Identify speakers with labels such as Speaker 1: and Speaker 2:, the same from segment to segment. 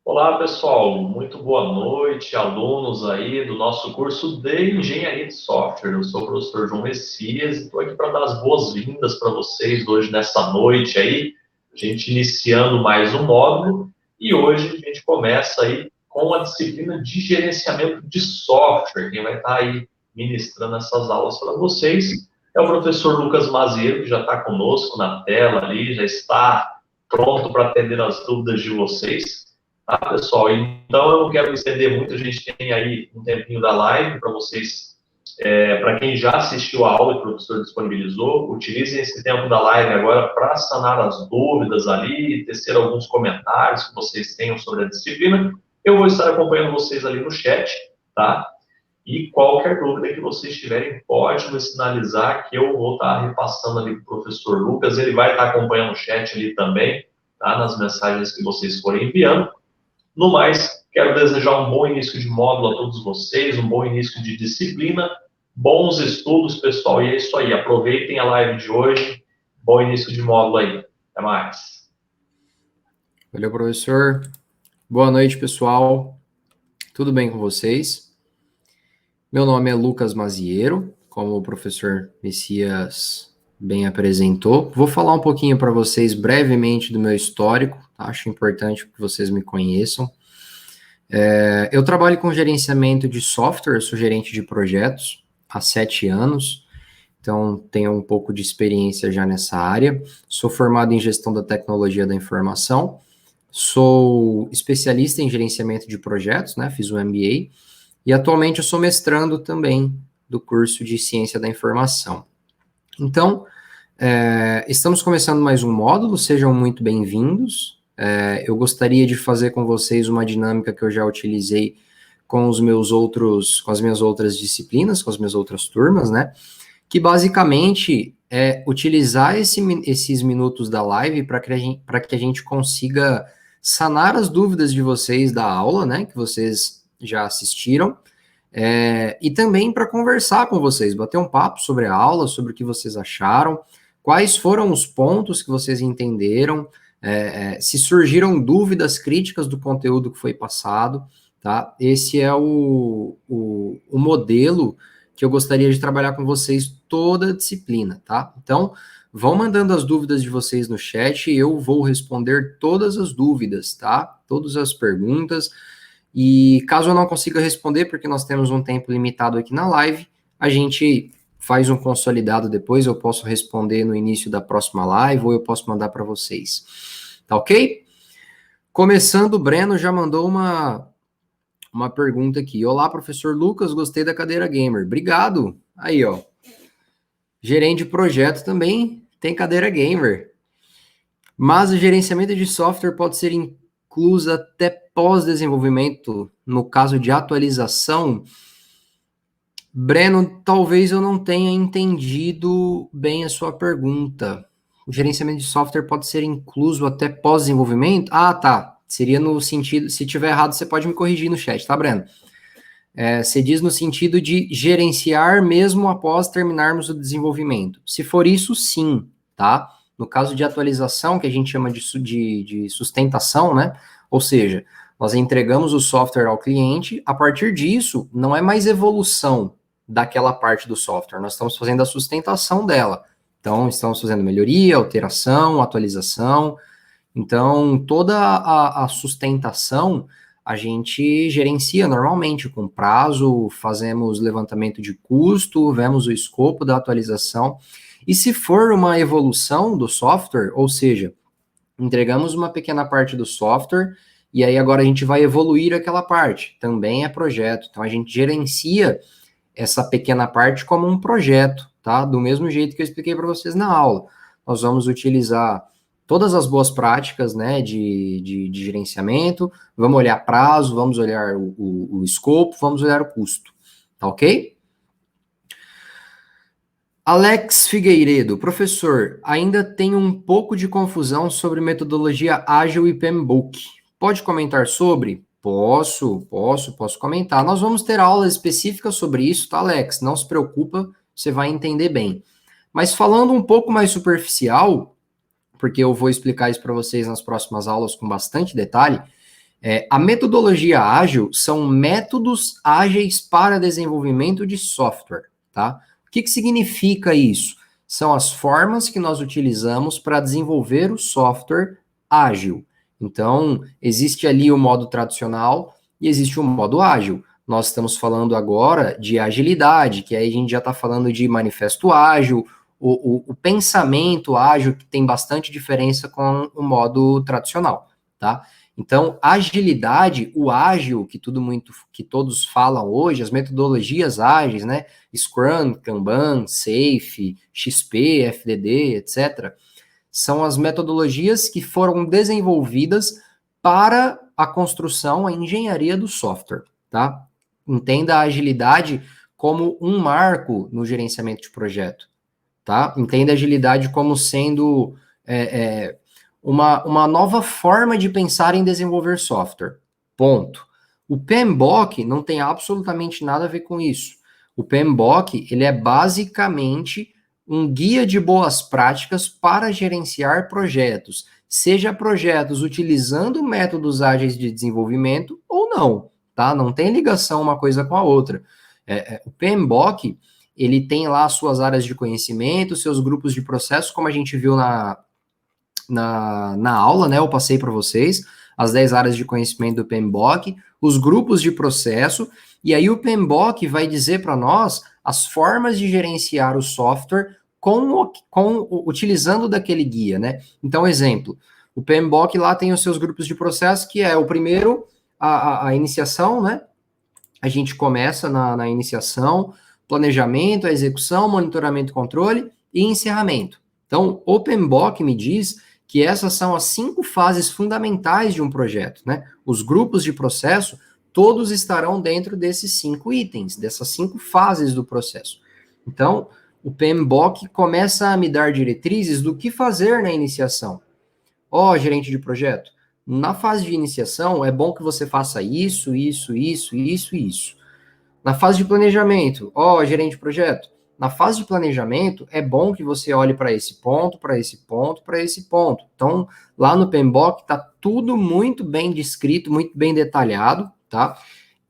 Speaker 1: Olá, pessoal. Muito boa noite, alunos aí do nosso curso de Engenharia de Software. Eu sou o professor João Messias e estou aqui para dar as boas-vindas para vocês hoje, nessa noite aí, a gente iniciando mais um módulo e hoje a gente começa aí com a disciplina de gerenciamento de software. Quem vai estar aí ministrando essas aulas para vocês é o professor Lucas Maziero, que já está conosco na tela ali, já está pronto para atender as dúvidas de vocês. Tá, pessoal? Então, eu não quero me estender muito, a gente tem aí um tempinho da live para vocês, para quem já assistiu a aula que o professor disponibilizou, utilizem esse tempo da live agora para sanar as dúvidas ali, tecer alguns comentários que vocês tenham sobre a disciplina. Eu vou estar acompanhando vocês ali no chat, tá? E qualquer dúvida que vocês tiverem, pode me sinalizar que eu vou estar repassando ali para o professor Lucas, ele vai estar acompanhando o chat ali também, tá? Nas mensagens que vocês forem enviando. No mais, quero desejar um bom início de módulo a todos vocês, um bom início de disciplina, bons estudos, pessoal, e é isso aí. Aproveitem a live de hoje. Bom início de módulo aí. Até mais.
Speaker 2: Valeu, professor. Boa noite, pessoal. Tudo bem com vocês? Meu nome é Lucas Maziero, como o professor Messias bem apresentou. Vou falar um pouquinho para vocês brevemente do meu histórico, tá? Acho importante que vocês me conheçam. Eu trabalho com gerenciamento de software, sou gerente de projetos há 7 anos, então tenho um pouco de experiência já nessa área. Sou formado em gestão da tecnologia da informação, sou especialista em gerenciamento de projetos, né? Fiz o MBA, e atualmente eu sou mestrando também do curso de ciência da informação. Então, estamos começando mais um módulo, sejam muito bem-vindos. Eu gostaria de fazer com vocês uma dinâmica que eu já utilizei com as minhas outras disciplinas, com as minhas outras turmas, né? Que basicamente é utilizar esses minutos da live para que a gente consiga sanar as dúvidas de vocês da aula, né? Que vocês já assistiram. E também para conversar com vocês, bater um papo sobre a aula, sobre o que vocês acharam, quais foram os pontos que vocês entenderam, se surgiram dúvidas críticas do conteúdo que foi passado, tá? Esse é o modelo que eu gostaria de trabalhar com vocês toda a disciplina, tá? Então, vão mandando as dúvidas de vocês no chat e eu vou responder todas as dúvidas, tá? Todas as perguntas. E caso eu não consiga responder, porque nós temos um tempo limitado aqui na live, a gente faz um consolidado depois, eu posso responder no início da próxima live ou eu posso mandar para vocês. Tá ok? Começando, o Breno já mandou uma pergunta aqui. Olá, professor Lucas, gostei da cadeira gamer. Obrigado. Aí, ó. Gerente de projeto também tem cadeira gamer. Mas o gerenciamento de software pode ser incluso até pós-desenvolvimento, no caso de atualização. Breno, talvez eu não tenha entendido bem a sua pergunta. O gerenciamento de software pode ser incluso até pós-desenvolvimento? Ah, tá. Seria no sentido, se tiver errado, você pode me corrigir no chat, tá, Breno? Você diz no sentido de gerenciar mesmo após terminarmos o desenvolvimento. Se for isso, sim, tá? No caso de atualização, que a gente chama de sustentação, né? Ou seja, nós entregamos o software ao cliente, a partir disso, não é mais evolução daquela parte do software, nós estamos fazendo a sustentação dela. Então, estamos fazendo melhoria, alteração, atualização. Então, toda a sustentação a gente gerencia normalmente com prazo, fazemos levantamento de custo, vemos o escopo da atualização. E se for uma evolução do software, ou seja, entregamos uma pequena parte do software e aí agora a gente vai evoluir aquela parte, também é projeto. Então a gente gerencia essa pequena parte como um projeto, tá? Do mesmo jeito que eu expliquei para vocês na aula. Nós vamos utilizar todas as boas práticas, né, de gerenciamento, vamos olhar prazo, vamos olhar o escopo, vamos olhar o custo, tá ok? Alex Figueiredo, professor, ainda tenho um pouco de confusão sobre metodologia ágil e PMBOK. Pode comentar sobre? Posso comentar. Nós vamos ter aulas específicas sobre isso, tá, Alex? Não se preocupa, você vai entender bem. Mas falando um pouco mais superficial, porque eu vou explicar isso para vocês nas próximas aulas com bastante detalhe, A metodologia ágil são métodos ágeis para desenvolvimento de software, tá? O que significa isso? São as formas que nós utilizamos para desenvolver o software ágil. Então, existe ali o modo tradicional e existe o modo ágil. Nós estamos falando agora de agilidade, que aí a gente já está falando de manifesto ágil, o pensamento ágil, que tem bastante diferença com o modo tradicional, tá? Então, agilidade, o ágil, que todos falam hoje, as metodologias ágeis, né? Scrum, Kanban, Safe, XP, FDD, etc., são as metodologias que foram desenvolvidas para a construção, a engenharia do software, tá? Entenda a agilidade como um marco no gerenciamento de projeto, tá? Entenda a agilidade como sendo uma nova forma de pensar em desenvolver software. Ponto. O PMBOK não tem absolutamente nada a ver com isso. O PMBOK, ele é basicamente um guia de boas práticas para gerenciar projetos, seja projetos utilizando métodos ágeis de desenvolvimento ou não, tá? Não tem ligação uma coisa com a outra. O PMBOK, ele tem lá suas áreas de conhecimento, seus grupos de processos, como a gente viu na aula, né? Eu passei para vocês as 10 áreas de conhecimento do PMBOK, os grupos de processo, e aí o PMBOK vai dizer para nós as formas de gerenciar o software utilizando daquele guia, né? Então, exemplo, o PMBOK lá tem os seus grupos de processo, que é o primeiro, a iniciação, né? A gente começa na iniciação, planejamento, a execução, monitoramento e controle e encerramento. Então, o PMBOK me diz que essas são as 5 fases fundamentais de um projeto, né? Os grupos de processo, todos estarão dentro desses 5 itens, dessas 5 fases do processo. Então, o PMBOK começa a me dar diretrizes do que fazer na iniciação. Gerente de projeto, na fase de iniciação, é bom que você faça isso. Na fase de planejamento, gerente de projeto, na fase de planejamento, é bom que você olhe para esse ponto, para esse ponto, para esse ponto. Então, lá no PMBOK está tudo muito bem descrito, muito bem detalhado, tá?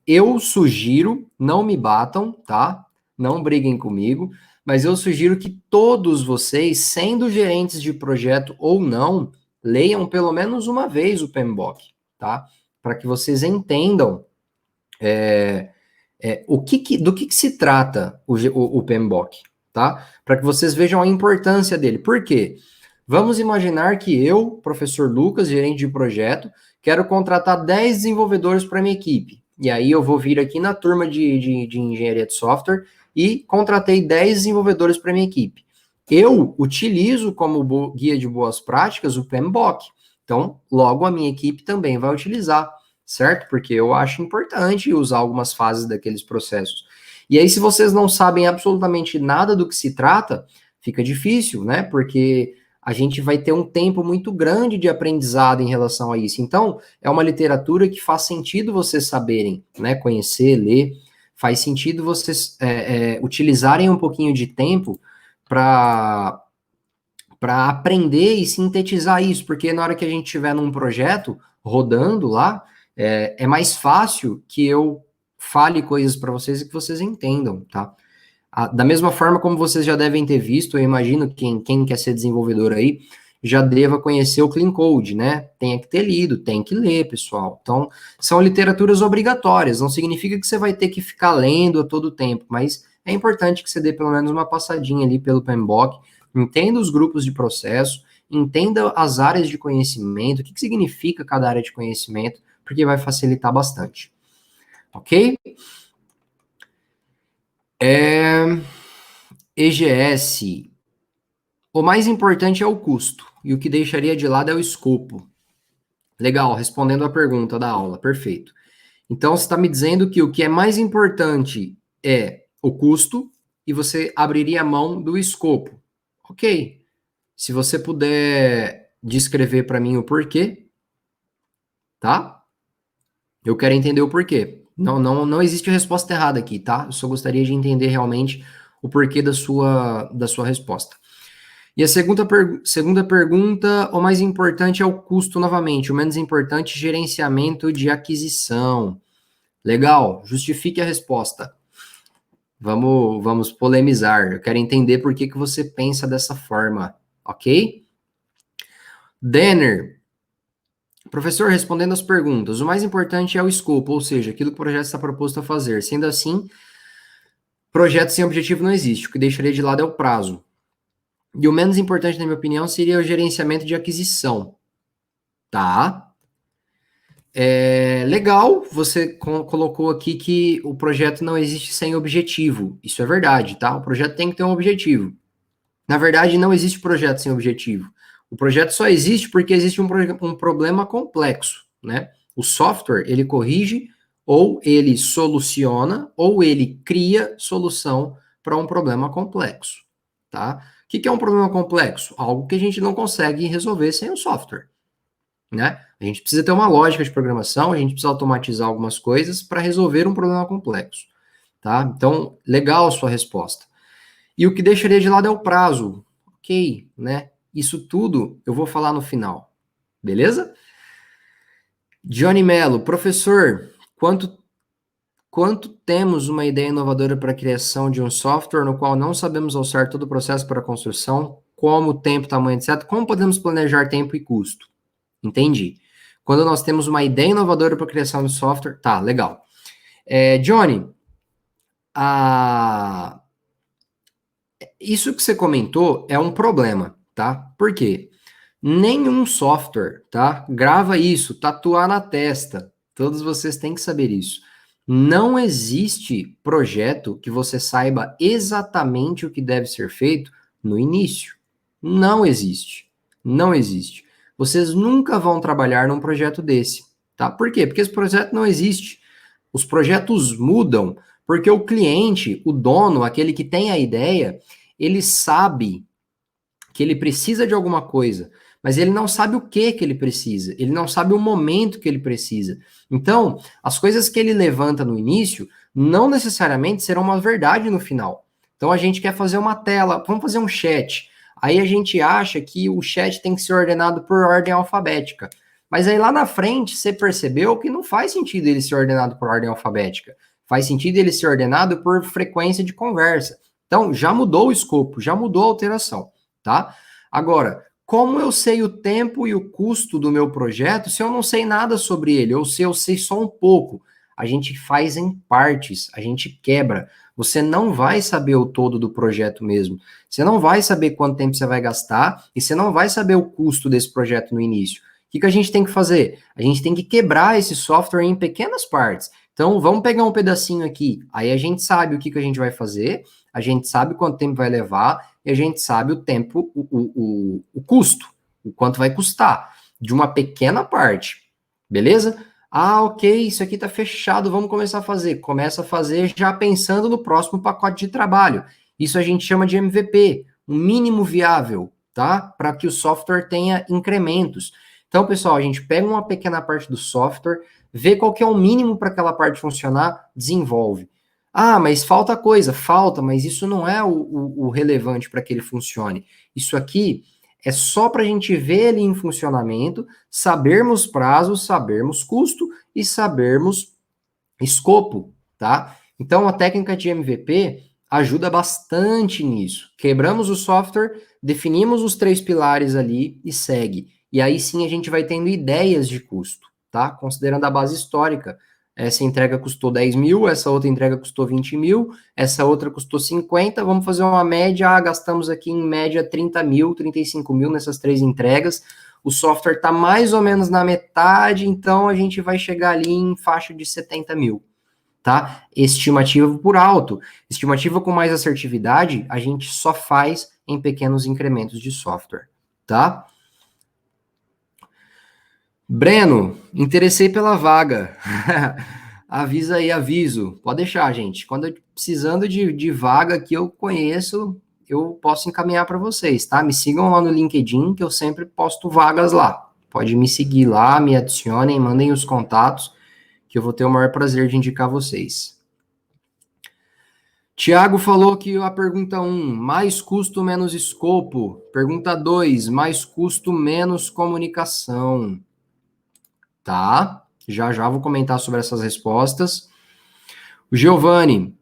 Speaker 2: Eu sugiro, não me batam, tá? Não briguem comigo, mas eu sugiro que todos vocês, sendo gerentes de projeto ou não, leiam pelo menos uma vez o PMBOK, tá? Para que vocês entendam do que se trata o PMBOK, tá? Para que vocês vejam a importância dele. Por quê? Vamos imaginar que eu, professor Lucas, gerente de projeto, quero contratar 10 desenvolvedores para minha equipe. E aí eu vou vir aqui na turma de engenharia de software e contratei 10 desenvolvedores para minha equipe. Eu utilizo como guia de boas práticas o PMBOK. Então, logo a minha equipe também vai utilizar, certo? Porque eu acho importante usar algumas fases daqueles processos. E aí, se vocês não sabem absolutamente nada do que se trata, fica difícil, né? Porque a gente vai ter um tempo muito grande de aprendizado em relação a isso. Então, é uma literatura que faz sentido vocês saberem, né? Conhecer, ler. Faz sentido vocês utilizarem um pouquinho de tempo para aprender e sintetizar isso, porque na hora que a gente estiver num projeto rodando lá, é mais fácil que eu fale coisas para vocês e que vocês entendam, tá? Da mesma forma como vocês já devem ter visto, eu imagino que quem quer ser desenvolvedor aí já deva conhecer o Clean Code, né? Tem que ter lido, tem que ler, pessoal. Então, são literaturas obrigatórias, não significa que você vai ter que ficar lendo a todo tempo, mas é importante que você dê pelo menos uma passadinha ali pelo PMBOK, entenda os grupos de processo, entenda as áreas de conhecimento, o que significa cada área de conhecimento, porque vai facilitar bastante. Ok? EGS. O mais importante é o custo, e o que deixaria de lado é o escopo. Legal, respondendo a pergunta da aula, perfeito. Então, você está me dizendo que o que é mais importante é o custo, e você abriria mão do escopo. Ok. Se você puder descrever para mim o porquê, tá? Eu quero entender o porquê. Não existe resposta errada aqui, tá? Eu só gostaria de entender realmente o porquê da sua resposta. E a segunda pergunta, o mais importante é o custo novamente, o menos importante, gerenciamento de aquisição. Legal, justifique a resposta. Vamos polemizar. Eu quero entender por que você pensa dessa forma, ok? Denner, professor, respondendo as perguntas, o mais importante é o escopo, ou seja, aquilo que o projeto está proposto a fazer. Sendo assim, projeto sem objetivo não existe. O que deixaria de lado é o prazo. E o menos importante, na minha opinião, seria o gerenciamento de aquisição. Tá? Legal, você colocou aqui que o projeto não existe sem objetivo. Isso é verdade, tá? O projeto tem que ter um objetivo. Na verdade, não existe projeto sem objetivo. O projeto só existe porque existe um problema complexo, né? O software, ele corrige, ou ele soluciona, ou ele cria solução para um problema complexo, tá? O que é um problema complexo? Algo que a gente não consegue resolver sem o software, né? A gente precisa ter uma lógica de programação, a gente precisa automatizar algumas coisas para resolver um problema complexo, tá? Então, legal a sua resposta. E o que deixaria de lado é o prazo. Ok, né? Isso tudo eu vou falar no final, beleza? Johnny Mello, professor, quanto temos uma ideia inovadora para a criação de um software no qual não sabemos ao certo todo o processo para a construção, como tempo, tamanho, etc., como podemos planejar tempo e custo? Entendi. Quando nós temos uma ideia inovadora para a criação de software, tá, legal. Johnny, isso que você comentou é um problema, tá? Por quê? Nenhum software, tá? Grava isso, tatuar na testa. Todos vocês têm que saber isso. Não existe projeto que você saiba exatamente o que deve ser feito no início. Não existe. Não existe. Vocês nunca vão trabalhar num projeto desse, tá? Por quê? Porque esse projeto não existe. Os projetos mudam porque o cliente, o dono, aquele que tem a ideia, ele sabe que ele precisa de alguma coisa, mas ele não sabe o que ele precisa, ele não sabe o momento que ele precisa. Então, as coisas que ele levanta no início não necessariamente serão uma verdade no final. Então, a gente quer fazer uma tela, vamos fazer um chat. Aí a gente acha que o chat tem que ser ordenado por ordem alfabética. Mas aí lá na frente você percebeu que não faz sentido ele ser ordenado por ordem alfabética. Faz sentido ele ser ordenado por frequência de conversa. Então, já mudou o escopo, já mudou a alteração, tá? Agora, como eu sei o tempo e o custo do meu projeto se eu não sei nada sobre ele, ou se eu sei só um pouco? A gente faz em partes, a gente quebra. Você não vai saber o todo do projeto mesmo. Você não vai saber quanto tempo você vai gastar e você não vai saber o custo desse projeto no início. O que a gente tem que fazer? A gente tem que quebrar esse software em pequenas partes. Então, vamos pegar um pedacinho aqui. Aí a gente sabe o que a gente vai fazer, a gente sabe quanto tempo vai levar e a gente sabe o tempo, o custo, o quanto vai custar de uma pequena parte. Beleza? Ah, ok, isso aqui está fechado, vamos começar a fazer. Começa a fazer já pensando no próximo pacote de trabalho. Isso a gente chama de MVP, um mínimo viável, tá? Para que o software tenha incrementos. Então, pessoal, a gente pega uma pequena parte do software, vê qual que é o mínimo para aquela parte funcionar, desenvolve. Ah, mas falta coisa, falta, mas isso não é o relevante para que ele funcione. Isso aqui é só para a gente ver ele em funcionamento, sabermos prazos, sabermos custo e sabermos escopo, tá? Então, a técnica de MVP ajuda bastante nisso. Quebramos o software, definimos os 3 pilares ali e segue. E aí sim a gente vai tendo ideias de custo, tá? Considerando a base histórica. Essa entrega custou 10 mil, essa outra entrega custou 20 mil, essa outra custou 50, vamos fazer uma média, gastamos aqui em média 30 mil, 35 mil nessas 3 entregas, o software está mais ou menos na metade, então a gente vai chegar ali em faixa de 70 mil, tá? Estimativa por alto, estimativa com mais assertividade, a gente só faz em pequenos incrementos de software, tá? Breno, interessei pela vaga. Avisa aí, aviso. Pode deixar, gente. Quando eu precisando de vaga que eu conheço, eu posso encaminhar para vocês, tá? Me sigam lá no LinkedIn, que eu sempre posto vagas lá. Pode me seguir lá, me adicionem, mandem os contatos, que eu vou ter o maior prazer de indicar vocês. Tiago falou que a pergunta 1, mais custo menos escopo. Pergunta 2, mais custo menos comunicação. Tá? Já já vou comentar sobre essas respostas. O Giovanni,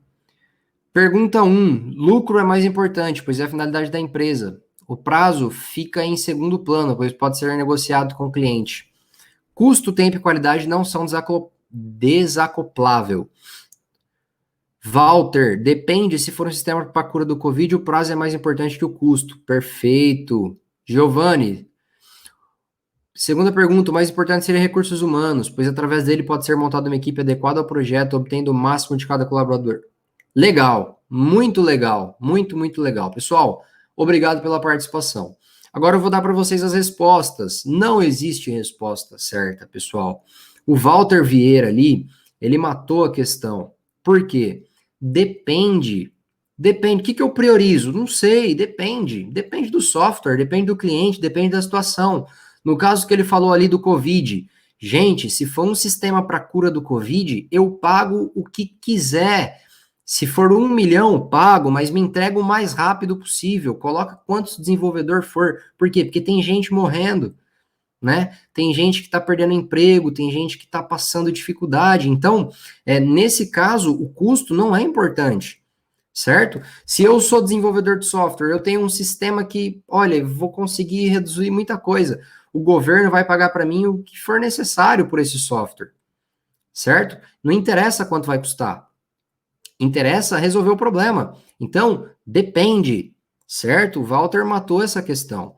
Speaker 2: pergunta 1, lucro é mais importante, pois é a finalidade da empresa. O prazo fica em segundo plano, pois pode ser negociado com o cliente. Custo, tempo e qualidade não são desacoplável. Walter, depende, se for um sistema para cura do Covid, o prazo é mais importante que o custo. Perfeito. Giovanni, segunda pergunta, o mais importante seria recursos humanos, pois através dele pode ser montada uma equipe adequada ao projeto, obtendo o máximo de cada colaborador. Legal, muito legal, muito, muito legal. Pessoal, obrigado pela participação. Agora eu vou dar para vocês as respostas. Não existe resposta certa, pessoal. O Walter Vieira ali, ele matou a questão. Por quê? Depende. Depende. O que eu priorizo? Não sei, depende. Depende do software, depende do cliente, depende da situação. No caso que ele falou ali do Covid, gente, se for um sistema para cura do Covid, eu pago o que quiser. Se for 1 milhão, pago, mas me entrega o mais rápido possível. Coloca quantos desenvolvedor for. Por quê? Porque tem gente morrendo, né? Tem gente que está perdendo emprego, tem gente que está passando dificuldade. Então, nesse caso, o custo não é importante, certo? Se eu sou desenvolvedor de software, eu tenho um sistema que, olha, vou conseguir reduzir muita coisa. O governo vai pagar para mim o que for necessário por esse software, certo? Não interessa quanto vai custar. Interessa resolver o problema. Então, depende, certo? O Walter matou essa questão.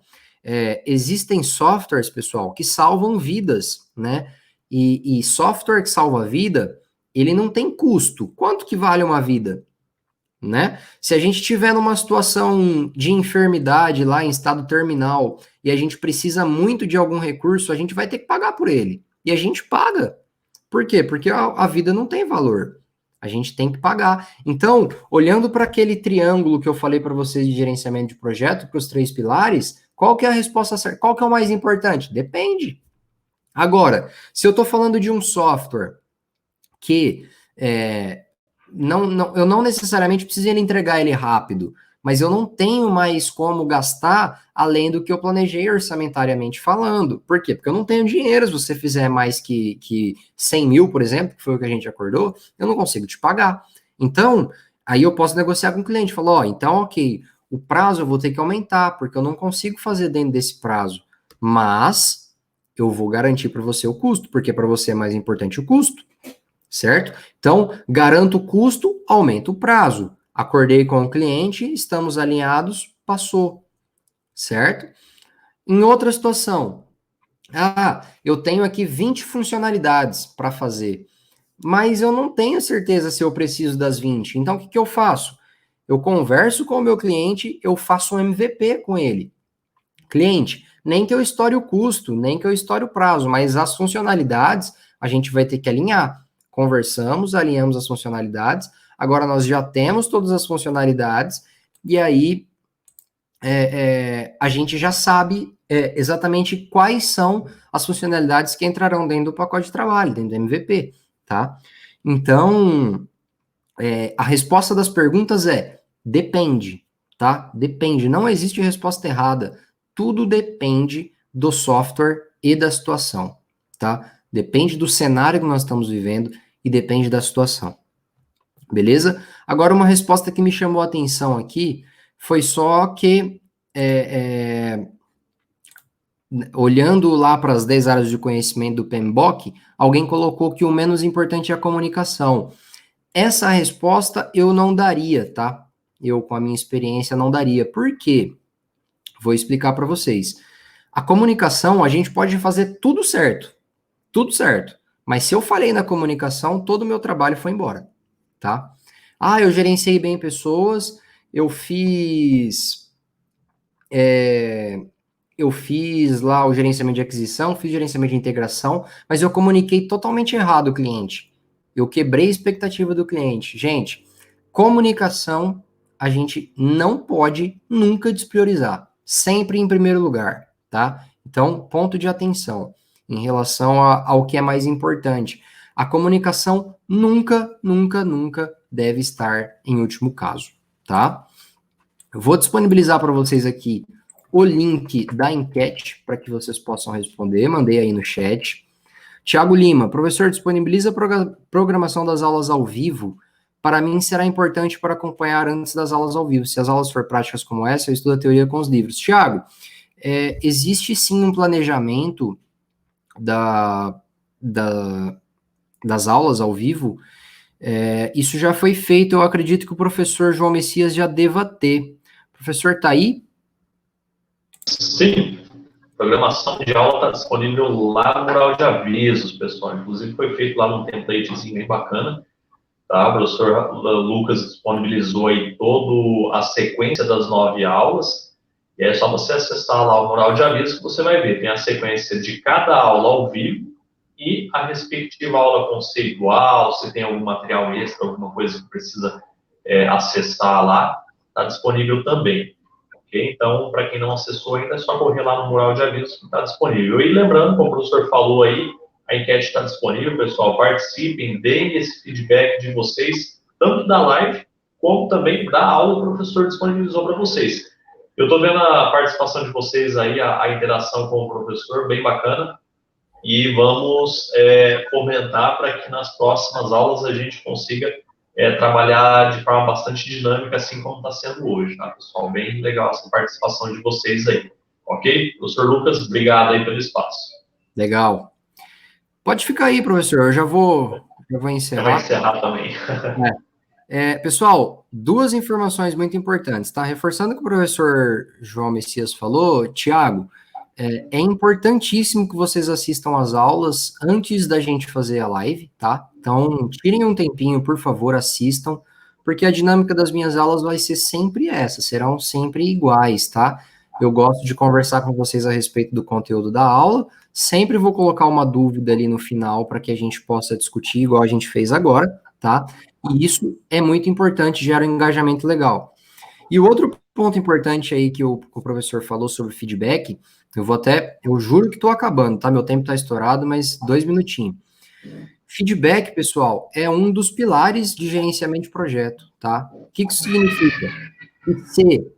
Speaker 2: Existem softwares, pessoal, que salvam vidas, né? E software que salva a vida, ele não tem custo. Quanto que vale uma vida? Né? Se a gente estiver numa situação de enfermidade lá em estado terminal e a gente precisa muito de algum recurso, a gente vai ter que pagar por ele. E a gente paga. Por quê? Porque a vida não tem valor. A gente tem que pagar. Então, olhando para aquele triângulo que eu falei para vocês de gerenciamento de projeto, para os 3 pilares, qual que é a resposta certa? Qual que é o mais importante? Depende. Agora, se eu estou falando de um software que eu não necessariamente preciso entregar ele rápido, mas eu não tenho mais como gastar além do que eu planejei orçamentariamente falando. Por quê? Porque eu não tenho dinheiro. Se você fizer mais que 100 mil, por exemplo, que foi o que a gente acordou, eu não consigo te pagar. Então, aí eu posso negociar com o cliente, falar, ó, então, ok, o prazo eu vou ter que aumentar, porque eu não consigo fazer dentro desse prazo, mas eu vou garantir para você o custo, porque para você é mais importante o custo, certo? Então, garanto o custo, aumento o prazo. Acordei com o cliente, estamos alinhados, passou, certo? Em outra situação, eu tenho aqui 20 funcionalidades para fazer, mas eu não tenho certeza se eu preciso das 20. Então, o que eu faço? Eu converso com o meu cliente, eu faço um MVP com ele. Cliente, nem que eu estoure o custo, nem que eu estoure o prazo, mas as funcionalidades a gente vai ter que alinhar. Conversamos, alinhamos as funcionalidades, agora nós já temos todas as funcionalidades, e aí a gente já sabe exatamente quais são as funcionalidades que entrarão dentro do pacote de trabalho, dentro do MVP, tá? Então, a resposta das perguntas é depende, tá? Depende, não existe resposta errada. Tudo depende do software e da situação, tá? Depende do cenário que nós estamos vivendo e depende da situação. Beleza? Agora, uma resposta que me chamou a atenção aqui foi só que, olhando lá para as 10 áreas de conhecimento do PMBOK, alguém colocou que o menos importante é a comunicação. Essa resposta eu não daria, tá? Eu, com a minha experiência, não daria. Por quê? Vou explicar para vocês. A comunicação, a gente pode fazer tudo certo. Tudo certo. Mas se eu falei na comunicação, todo o meu trabalho foi embora, tá? Eu gerenciei bem pessoas, eu fiz lá o gerenciamento de aquisição, fiz gerenciamento de integração, mas eu comuniquei totalmente errado o cliente. Eu quebrei a expectativa do cliente. Gente, comunicação a gente não pode nunca despriorizar. Sempre em primeiro lugar, tá? Então, ponto de atenção em relação ao que é mais importante. A comunicação nunca, nunca, nunca deve estar em último caso, tá? Eu vou disponibilizar para vocês aqui o link da enquete para que vocês possam responder, mandei aí no chat. Tiago Lima, professor, disponibiliza a programação das aulas ao vivo. Para mim, será importante para acompanhar antes das aulas ao vivo. Se as aulas for práticas como essa, eu estudo a teoria com os livros. Tiago, existe sim um planejamento das aulas ao vivo. Isso já foi feito, eu acredito que o professor João Messias já deva ter. O professor está aí?
Speaker 1: Sim. A programação de aula está disponível lá no mural de avisos, pessoal. Inclusive, foi feito lá num templatezinho bem bacana. Tá? O professor Lucas disponibilizou aí toda a sequência das 9 aulas. E é só você acessar lá o mural de avisos que você vai ver. Tem a sequência de cada aula ao vivo e a respectiva aula conceitual. Se tem algum material extra, alguma coisa que precisa acessar lá, está disponível também. Então, para quem não acessou ainda, é só correr lá no mural de avisos que está disponível. E lembrando, como o professor falou aí, a enquete está disponível, pessoal. Participem, deem esse feedback de vocês, tanto da live, como também da aula que o professor disponibilizou para vocês. Eu estou vendo a participação de vocês aí, a interação com o professor, bem bacana. E vamos comentar para que nas próximas aulas a gente consiga trabalhar de forma bastante dinâmica, assim como está sendo hoje, tá, pessoal? Bem legal essa participação de vocês aí, ok? Professor Lucas, obrigado aí pelo espaço.
Speaker 2: Legal. Pode ficar aí, professor, eu já vou encerrar.
Speaker 1: Vai encerrar também.
Speaker 2: Pessoal, 2 informações muito importantes, tá? Reforçando o que o professor João Messias falou, Tiago, é importantíssimo que vocês assistam às aulas antes da gente fazer a live, tá? Então, tirem um tempinho, por favor, assistam, porque a dinâmica das minhas aulas vai ser sempre essa, serão sempre iguais, tá? Eu gosto de conversar com vocês a respeito do conteúdo da aula, sempre vou colocar uma dúvida ali no final para que a gente possa discutir, igual a gente fez agora, tá? E isso é muito importante, gera um engajamento legal. E o outro ponto importante aí que o professor falou sobre feedback, eu juro que estou acabando, tá? Meu tempo está estourado, mas 2 minutinhos. Feedback, pessoal, é um dos pilares de gerenciamento de projeto, tá? O que isso significa? Que se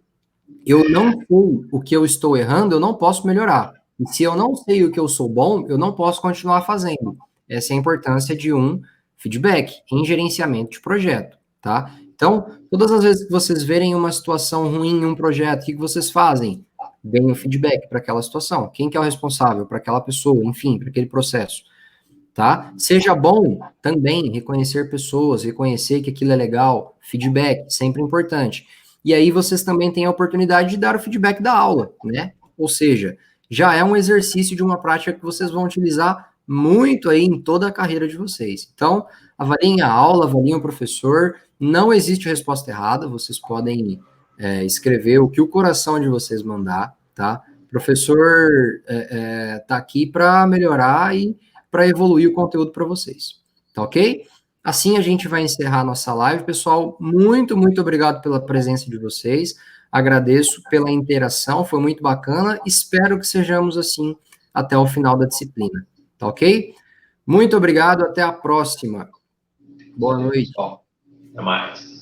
Speaker 2: eu não sei o que eu estou errando, eu não posso melhorar. E se eu não sei o que eu sou bom, eu não posso continuar fazendo. Essa é a importância de um feedback em gerenciamento de projeto, tá? Então, todas as vezes que vocês verem uma situação ruim em um projeto, o que vocês fazem? Deem um feedback para aquela situação. Quem que é o responsável para aquela pessoa, enfim, para aquele processo, tá? Seja bom também reconhecer pessoas, reconhecer que aquilo é legal, feedback, sempre importante. E aí vocês também têm a oportunidade de dar o feedback da aula, né? Ou seja, já é um exercício de uma prática que vocês vão utilizar muito aí em toda a carreira de vocês. Então, avaliem a aula, avaliem o professor, não existe resposta errada, vocês podem escrever o que o coração de vocês mandar, tá? O professor tá aqui para melhorar e para evoluir o conteúdo para vocês, tá ok? Assim a gente vai encerrar a nossa live, pessoal. Muito, muito obrigado pela presença de vocês. Agradeço pela interação, foi muito bacana. Espero que sejamos assim até o final da disciplina, tá ok? Muito obrigado, até a próxima. Boa noite.
Speaker 1: Até mais.